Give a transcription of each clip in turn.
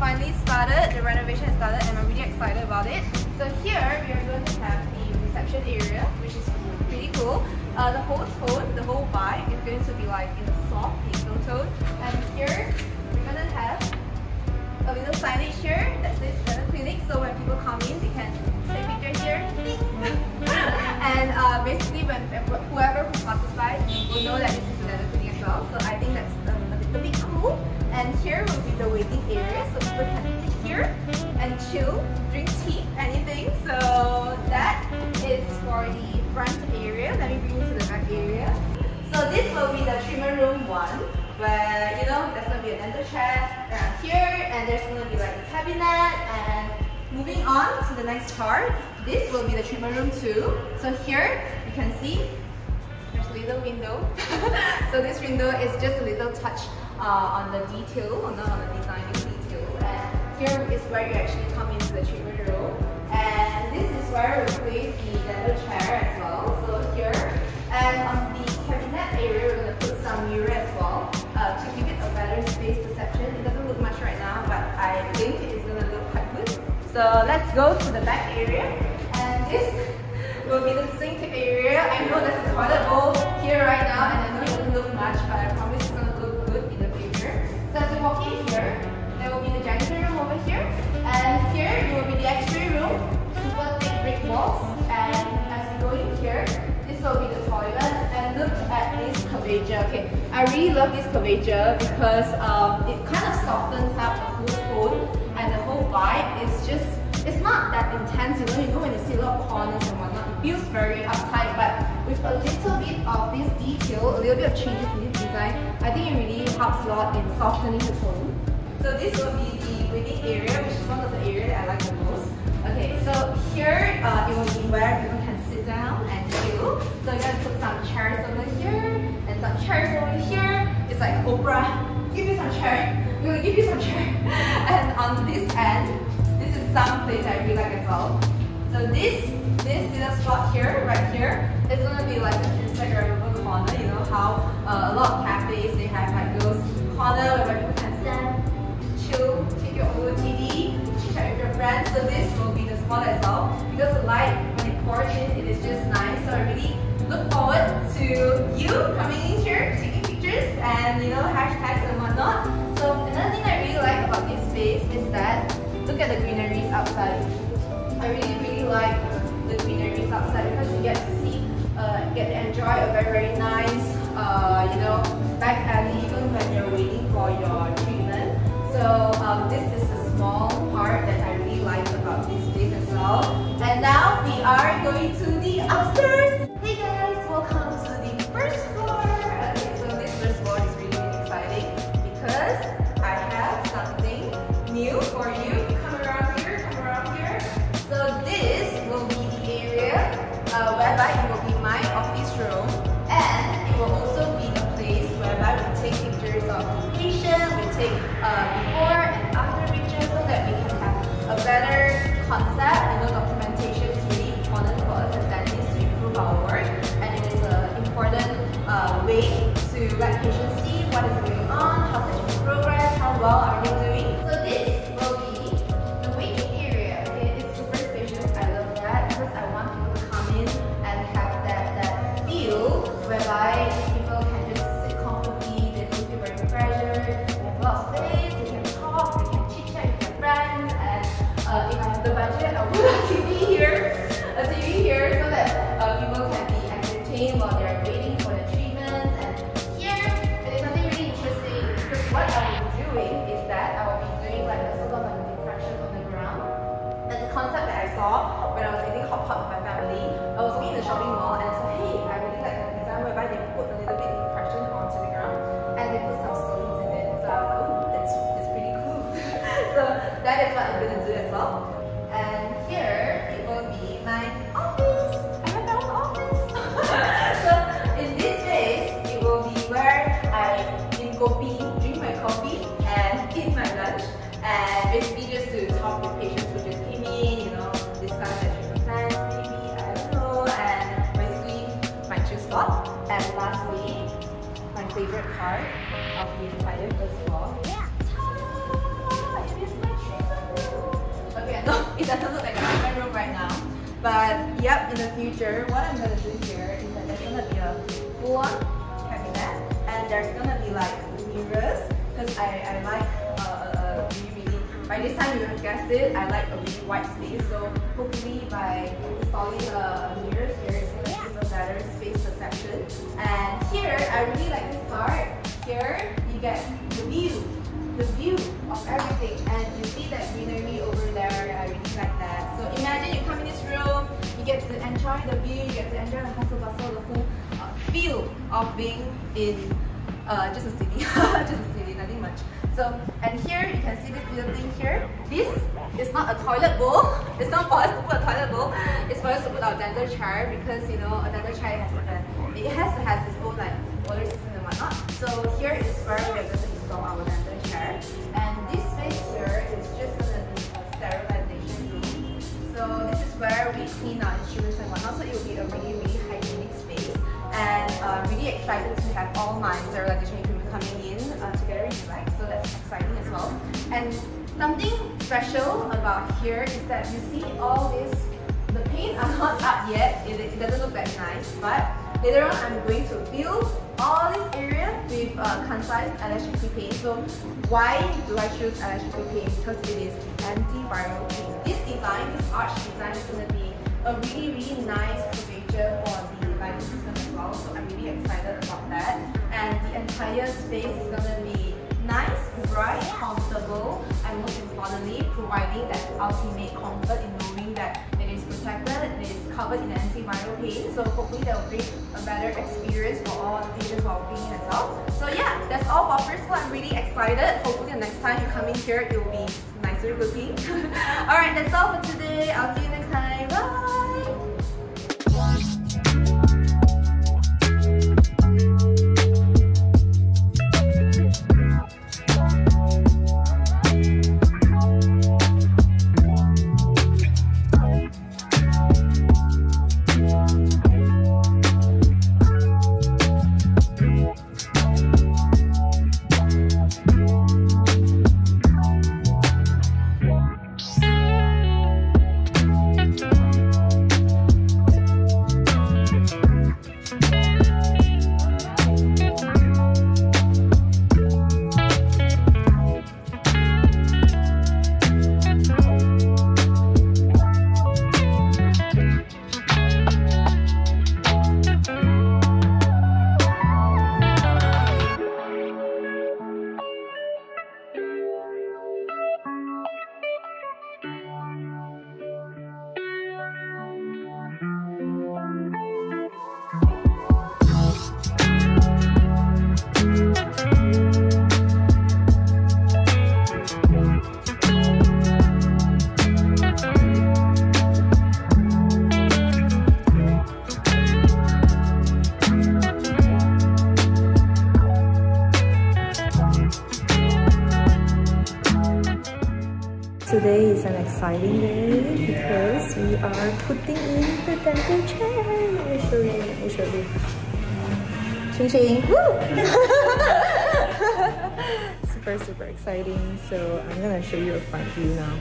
finally started. The renovation has started and I'm really excited about it. So here we are going to have the reception area, which is pretty cool. The whole tone, the whole vibe is going to be like in a soft pastel tone. And here we're going to have a little signage here that says dental clinic, so when people come in they can take a picture here. And basically when whoever who passes by will know that this is a dental clinic as well. So I think that's a little bit cool. And here will be the waiting area, so people can sit here and chill, drink tea, anything. So that is for the front area. Let me bring you to the back area. So this will be the treatment room 1, where there's going to be a dental chair around here, and there's going to be like a cabinet. And moving on to the next part, this will be the treatment room 2. So here you can see there's a little window. So this window is just a little touch on the detail, on the designing detail. And here is where you actually come into the treatment room. And this is where we place the dental chair as well. So here, and on the cabinet area, we're going to put some mirror as well to give it a better space perception. It doesn't look much right now, but I think it is going to look quite good. So let's go to the back area. And this will be the sink area. I know there's a toilet bowl here right now, and I know it doesn't look much, but I promise it's going to look good in the future. So as we walk in here, there will be the janitor room over here, and here will be the X-ray room, super thick brick walls. And as we go in here, this will be the toilet. And look at this curvature. Okay, I really love this curvature because it kind of softens up the whole tone, and the whole vibe is just, it's not that intense. You know when you see a lot of corners and whatnot, it feels very uptight, but with a little bit of this detail, a little bit of changes in this design, I think it really helps a lot in softening the tone. So this will be the waiting area, which is one of the areas that I like the most. Okay, so here it will be where people can sit down and chill. So you're gonna put some chairs over here and some chairs over here. It's like Oprah, give me some chair. We're gonna give you some chair. And on this end, this is some place I really like as well. So this little spot here, right here, it's gonna be like an Instagrammable corner. You know how a lot of cafes they have like those corner where people can stand, chill, take your OOTD, chat with your friends. So this will be the spot as well, because the light when it pours in, it is just nice. So I really look forward to you coming in here, taking pictures, and hashtags and whatnot. So another thing I really like about this space is that look at the greeneries outside. I really like the greeneries outside because you get to see, get to enjoy a very nice, back alley even when you're waiting for your treatment. So this is a small part that I really like about this place as well. And now we are going to the upstairs. Hey guys, welcome to the first floor. Okay, so this first floor is really exciting because I have something new for you. Come around here, come around here. So this will be the area whereby it will be my office room, and it will also be the place whereby we take pictures of the patient, we take before and after pictures so that we can have a better concept. Documentation is really important for us as dentists to improve our work, and it is an important way to let patients see what is going on, how such progress, how well are they doing. So this will be the waiting area. Okay, it's super spacious. I love that because I want people to come in and have that feel whereby people can just sit comfortably, they don't feel very pressured, they have a lot of space, they can talk, they can chit chat with their friends, and if I have the budget, I will put a TV here so that people can be entertained while they're waiting for the treatments. And here, it is something really interesting because what I will be doing is that I will be doing like a sort of an impression on the ground. That's a concept that I saw when I was eating hot pot with my family. I was walking in the shopping mall and I said, hey, I really like the design whereby they put a little bit of impression onto the ground and they put some stones in it. So I was like, oh, that's pretty cool. So that is what I'm going to do as well. And here it will be my office. I have my own office. So in this space, it will be where I drink my coffee and eat my lunch, and basically just to talk with patients who just came in, discuss their treatment plans, maybe, I don't know, and basically my chill spot. And lastly, my favorite part of the entire first floor. god, it is my treatment room! Okay, I know it doesn't look like a treatment room right now, but yep, in the future, what I'm gonna do here is that there's gonna be a full-on cabinet, and there's gonna be like mirrors, because I like really, by this time you have guessed it, I like a really wide space, so hopefully by installing a mirror here, it's gonna give a better space perception. And here, I really like this part. Here, you get the view of everything, and you see that greenery over there. I really like that. So imagine you come in this room, you get to enjoy the view, you get to enjoy the hustle bustle, the whole feel of being in just a city, nothing much. So, and here you can see this little thing here. This is not a toilet bowl. It's not for us to put a toilet bowl. It's for us to put our dental chair, because you know a dental chair has to have its own like water system and whatnot. So here is where we're going to install our dental chair. And this space here is just going to be a sterilization room. So this is where we clean our instruments and whatnot. So it will be a really hygienic space. And really excited to have all my sterilization equipment coming in together in July. So that's exciting as well. And something special about here is that you see all this, the paint are not up yet, it doesn't look that nice, but later on I'm going to fill all this area with Kansai's electric paint. So why do I choose electric paint? Because it is antiviral paint. This design, this arch design is going to be a really nice curvature for the lighting system as well. So I'm really excited about that. And the entire space is going to be nice, bright, comfortable, and most importantly, providing that ultimate comfort in knowing that it is protected, it is covered in antiviral paint. So hopefully that will bring a better experience for all the teachers who are working in as well. So yeah, that's all for first floor. I'm really excited. Hopefully the next time you come in here, it will be nicer looking. Alright, that's all for today. I'll see you next time. Bye! Today is an exciting day because we are putting in the dental chair. Let me show you. Ching ching! Woo! Super exciting. So I'm gonna show you a front view now.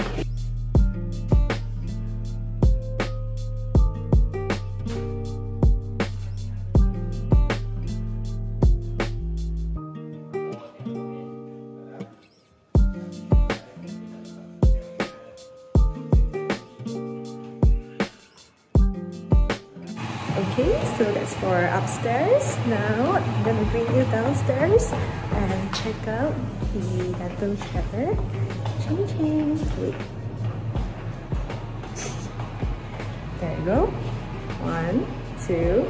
Okay, so that's for upstairs. Now I'm gonna bring you downstairs and check out the dental chair. Ching ching. Wait. There you go. 1, 2.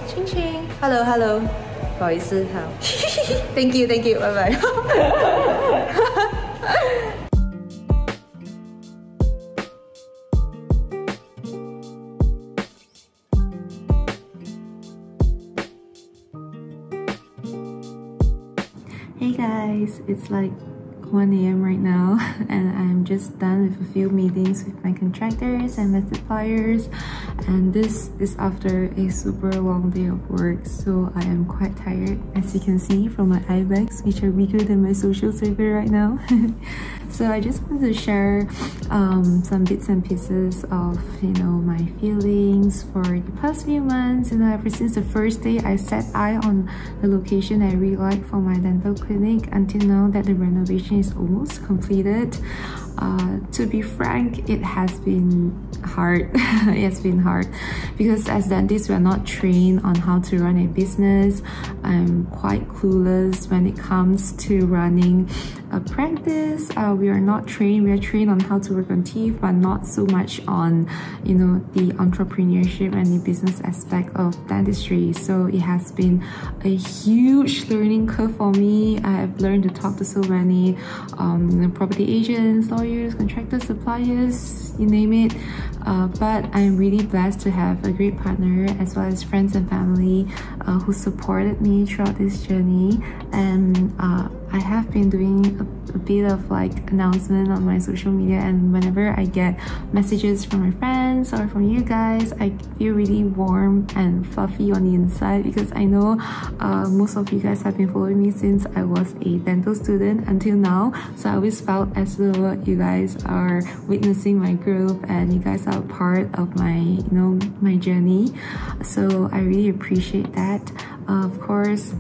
Ching ching. Hello. 不好意思，好。Thank you. Bye bye. Hey guys, it's like 1 AM right now and I'm just done with a few meetings with my contractors and my suppliers, and this is after a super long day of work, so I am quite tired, as you can see from my eye bags, which are bigger than my social circle right now. So I just wanted to share some bits and pieces of, you know, my feelings for the past few months. You know, ever since the first day I set eye on the location I really like for my dental clinic until now that the renovation is almost completed. To be frank, it has been hard. It has been hard because as dentists, we are not trained on how to run a business. I'm quite clueless when it comes to running a practice. We are not trained. We are trained on how to work on teeth, but not so much on, you know, the entrepreneurship and the business aspect of dentistry. So it has been a huge learning curve for me. I have learned to talk to so many property agents, lawyers, contractors, suppliers, you name it. But I'm really blessed to have a great partner as well as friends and family who supported me throughout this journey. And I have been doing a bit of like announcement on my social media, and whenever I get messages from my friends or from you guys, I feel really warm and fluffy on the inside because I know most of you guys have been following me since I was a dental student until now. So I always felt as though you guys are witnessing my growth and you guys are part of my, you know, my journey. So I really appreciate that. Of course,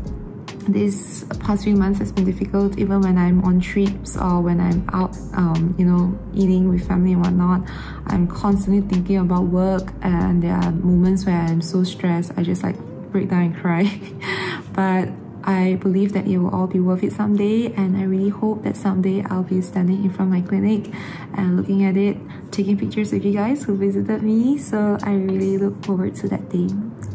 this past few months has been difficult, even when I'm on trips or when I'm out, you know, eating with family and whatnot. I'm constantly thinking about work, and there are moments where I'm so stressed, I just like break down and cry. But I believe that it will all be worth it someday, and I really hope that someday I'll be standing in front of my clinic and looking at it, taking pictures with you guys who visited me. So I really look forward to that day.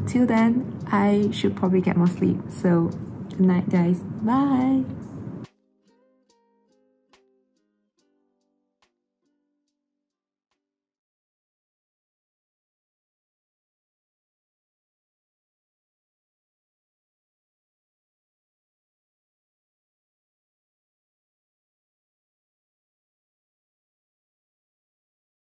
Till then, I should probably get more sleep. So good night, guys. Bye.